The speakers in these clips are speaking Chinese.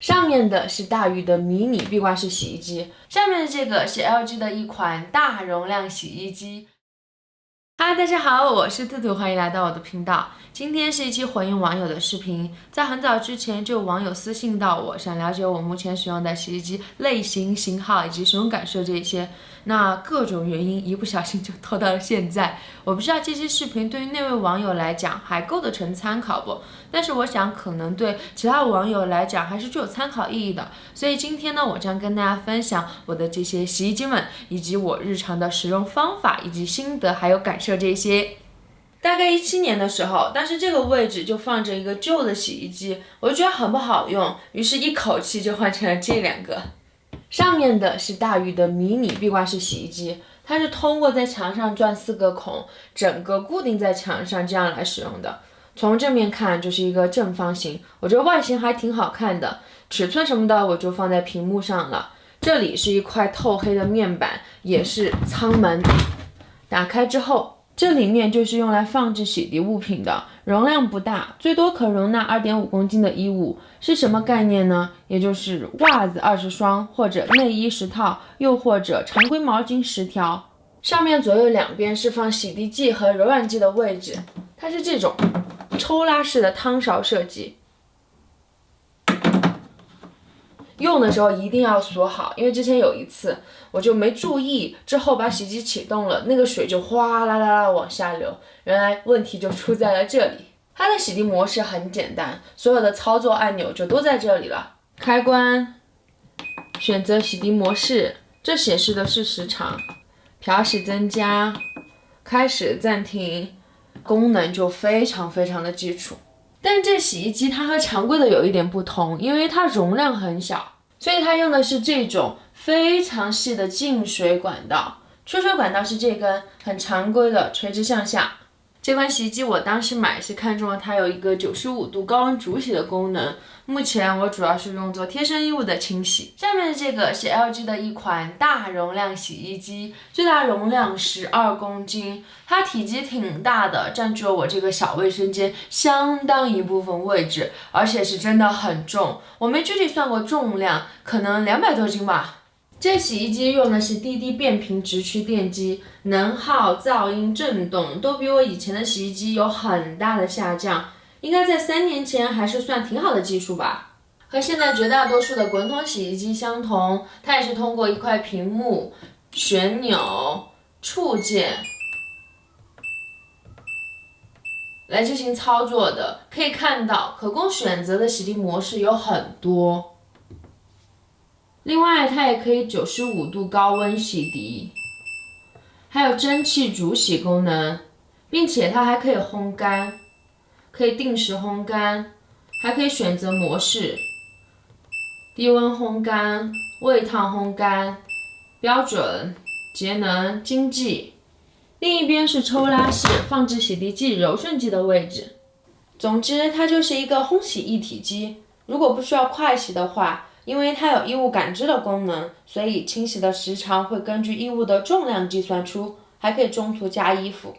上面的是大宇的迷你闭关式洗衣机，下面的这个是 LG 的一款大容量洗衣机。嗨，大家好，我是兔兔，欢迎来到我的频道。今天是一期回应网友的视频，在很早之前就有网友私信到我，想了解我目前使用的洗衣机类型、型号以及使用感受这些。那各种原因一不小心就拖到了现在。我不知道这期视频对于那位网友来讲还构得成参考不？但是我想可能对其他网友来讲还是具有参考意义的。所以今天呢，我将跟大家分享我的这些洗衣机们，以及我日常的使用方法以及心得还有感受这些。大概17年的时候，当时这个位置就放着一个旧的洗衣机，我就觉得很不好用，于是一口气就换成了这两个。上面的是大宇的迷你闭关式洗衣机，它是通过在墙上钻4个孔，整个固定在墙上这样来使用的。从正面看就是一个正方形，我觉得外形还挺好看的，尺寸什么的我就放在屏幕上了。这里是一块透黑的面板，也是舱门，打开之后，这里面就是用来放置洗涤物品的，容量不大，最多可容纳 2.5 公斤的衣物。是什么概念呢？也就是袜子20双，或者内衣10套，又或者常规毛巾10条。上面左右两边是放洗涤剂和柔软剂的位置，它是这种抽拉式的汤勺设计。用的时候一定要锁好，因为之前有一次我就没注意，之后把洗衣机启动了，那个水就哗啦啦啦往下流，原来问题就出在了这里。它的洗涤模式很简单，所有的操作按钮就都在这里了。开关，选择洗涤模式，这显示的是时长，漂洗增加，开始暂停，功能就非常的基础。但这洗衣机它和常规的有一点不同，因为它容量很小，所以它用的是这种非常细的进水管道，出水管道是这根很常规的垂直向下。这款洗衣机我当时买是看中了它有一个95度高温煮洗的功能，目前我主要是用作贴身衣物的清洗。下面的这个是 LG 的一款大容量洗衣机，最大容量12公斤，它体积挺大的，占据了我这个小卫生间相当一部分位置，而且是真的很重，我没具体算过重量，可能200多斤吧。这洗衣机用的是滴滴变频直驱电机，能耗、噪音、震动都比我以前的洗衣机有很大的下降，应该在3年前还是算挺好的技术吧。和现在绝大多数的滚筒洗衣机相同，它也是通过一块屏幕、旋钮、触键来进行操作的。可以看到，可供选择的洗涤模式有很多。另外，它也可以95度高温洗涤，还有蒸汽煮洗功能，并且它还可以烘干，可以定时烘干，还可以选择模式，低温烘干、微烫烘干、标准、节能、经济。另一边是抽拉式放置洗涤剂、柔顺剂的位置。总之，它就是一个烘洗一体机。如果不需要快洗的话，因为它有衣物感知的功能，所以清洗的时长会根据衣物的重量计算出，还可以中途加衣服。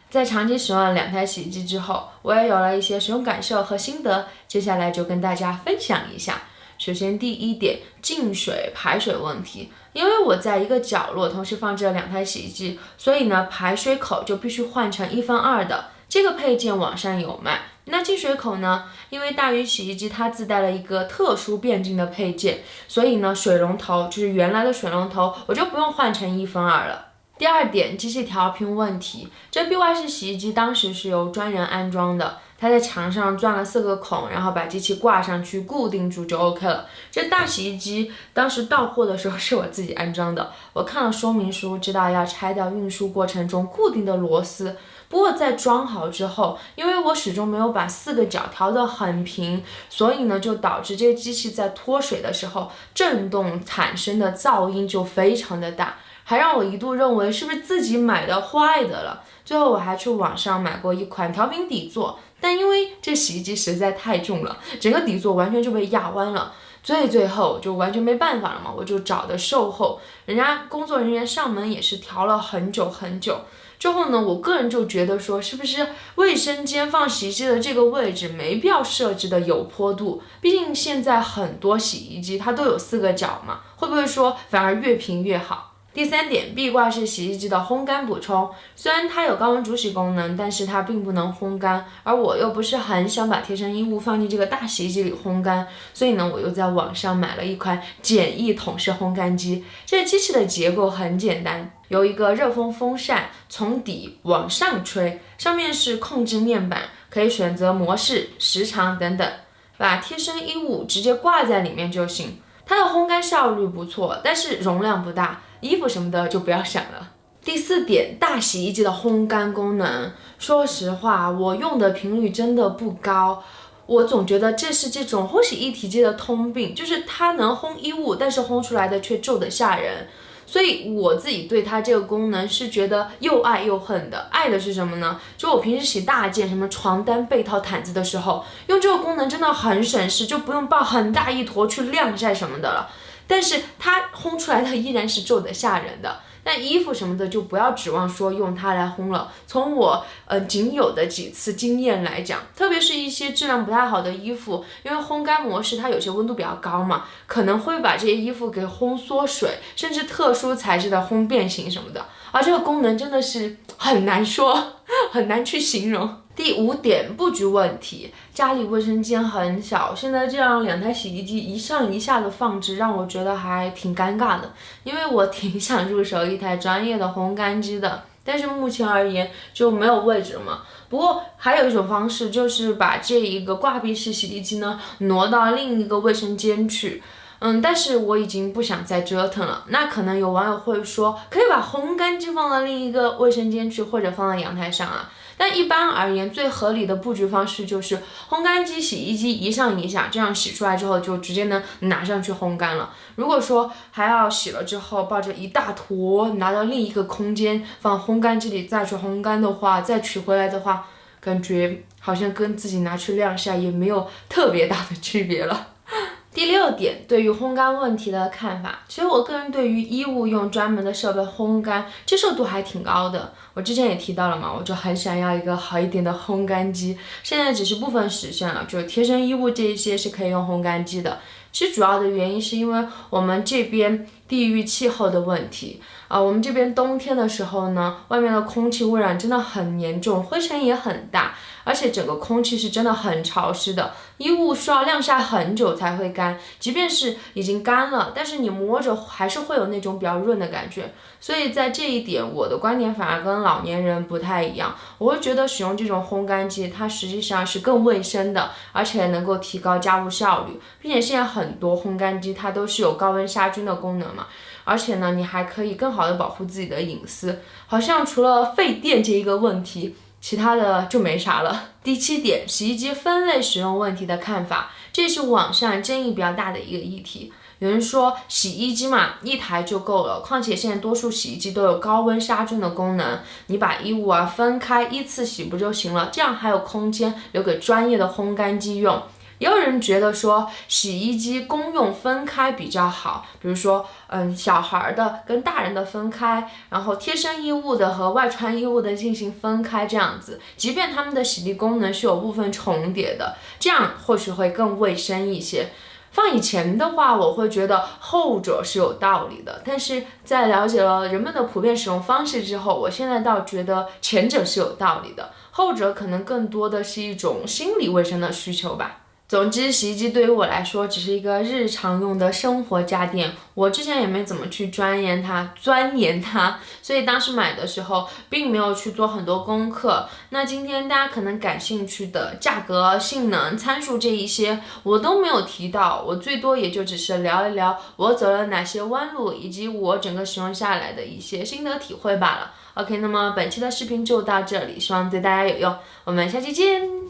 在长期使用了2台洗衣机之后，我也有了一些使用感受和心得，接下来就跟大家分享一下。首先第一点，进水排水问题。因为我在一个角落同时放置了2台洗衣机，所以呢排水口就必须换成1/2的，这个配件网上有卖。那进水口呢，因为大宇洗衣机它自带了一个特殊变径的配件，所以呢水龙头就是原来的水龙头，我就不用换成1/2了。第二点，机器调频问题。这闭关式洗衣机当时是由专人安装的，它在墙上钻了4个孔，然后把机器挂上去固定住就 OK 了。这大洗衣机当时到货的时候是我自己安装的，我看了说明书，知道要拆掉运输过程中固定的螺丝。不过在装好之后，因为我始终没有把4个角调得很平，所以呢就导致这个机器在脱水的时候震动产生的噪音就非常的大，还让我一度认为是不是自己买的坏的了。最后我还去网上买过一款调频底座，但因为这洗衣机实在太重了，整个底座完全就被压弯了。最后就完全没办法了嘛，我就找的售后，人家工作人员上门也是调了很久，之后呢，我个人就觉得说，是不是卫生间放洗衣机的这个位置没必要设置的有坡度？毕竟现在很多洗衣机它都有4个角嘛，会不会说反而越平越好？第3点，壁挂式洗衣机的烘干补充，虽然它有高温煮洗功能，但是它并不能烘干，而我又不是很想把贴身衣物放进这个大洗衣机里烘干，所以呢，我又在网上买了一款简易桶式烘干机。这个机器的结构很简单，有一个热风风扇从底往上吹，上面是控制面板，可以选择模式、时长等等，把贴身衣物直接挂在里面就行。它的烘干效率不错，但是容量不大，衣服什么的就不要想了。第4点，大洗衣机的烘干功能，说实话，我用的频率真的不高。我总觉得这是这种烘洗一体机的通病，就是它能烘衣物，但是烘出来的却皱得吓人。所以我自己对它这个功能是觉得又爱又恨的。爱的是什么呢？就我平时洗大件，什么床单、被套、毯子的时候，用这个功能真的很省事，就不用抱很大一坨去晾晒什么的了。但是它烘出来的依然是皱得吓人的。但衣服什么的就不要指望说用它来烘了。从我仅有的几次经验来讲，特别是一些质量不太好的衣服，因为烘干模式它有些温度比较高嘛，可能会把这些衣服给烘缩水，甚至特殊材质的烘变形什么的。而这个功能真的是很难说，很难去形容。第5点，布局问题。家里卫生间很小，现在这样2台洗衣机一上一下的放置，让我觉得还挺尴尬的。因为我挺想入手一台专业的烘干机的，但是目前而言就没有位置嘛。不过还有一种方式，就是把这一个挂壁式洗衣机呢挪到另一个卫生间去。但是我已经不想再折腾了。那可能有网友会说，可以把烘干机放到另一个卫生间去，或者放在阳台上啊。但一般而言，最合理的布局方式就是烘干机、洗衣机一上一下，这样洗出来之后就直接能拿上去烘干了。如果说还要洗了之后抱着一大坨拿到另一个空间放烘干机里再去烘干的话，再取回来的话，感觉好像跟自己拿去晾晒也没有特别大的区别了。第6点，对于烘干问题的看法，其实我个人对于衣物用专门的设备烘干接受度还挺高的。我之前也提到了嘛，我就很想要一个好一点的烘干机，现在只是部分实现了，就是贴身衣物这一些是可以用烘干机的。其实主要的原因是因为我们这边地域气候的问题我们这边冬天的时候呢，外面的空气污染真的很严重，灰尘也很大，而且整个空气是真的很潮湿的，衣物需要晾晒很久才会干，即便是已经干了，但是你摸着还是会有那种比较润的感觉。所以在这一点，我的观点反而跟老年人不太一样，我会觉得使用这种烘干机，它实际上是更卫生的，而且能够提高家务效率，并且现在很多烘干机它都是有高温杀菌的功能嘛。而且呢，你还可以更好的保护自己的隐私，好像除了费电这一个问题，其他的就没啥了。第7点，洗衣机分类使用问题的看法，这是网上争议比较大的一个议题。有人说洗衣机嘛，一台就够了，况且现在多数洗衣机都有高温杀菌的功能，你把衣物分开依次洗不就行了，这样还有空间留给专业的烘干机用。也有人觉得说洗衣机功用分开比较好，比如说小孩的跟大人的分开，然后贴身衣物的和外穿衣物的进行分开，这样子，即便它们的洗涤功能是有部分重叠的，这样或许会更卫生一些。放以前的话，我会觉得后者是有道理的，但是在了解了人们的普遍使用方式之后，我现在倒觉得前者是有道理的，后者可能更多的是一种心理卫生的需求吧。总之，洗衣机对于我来说只是一个日常用的生活家电，我之前也没怎么去钻研它，所以当时买的时候并没有去做很多功课。那今天大家可能感兴趣的价格、性能、参数这一些我都没有提到，我最多也就只是聊一聊我走了哪些弯路，以及我整个使用下来的一些心得体会罢了。OK， 那么本期的视频就到这里，希望对大家有用，我们下期见。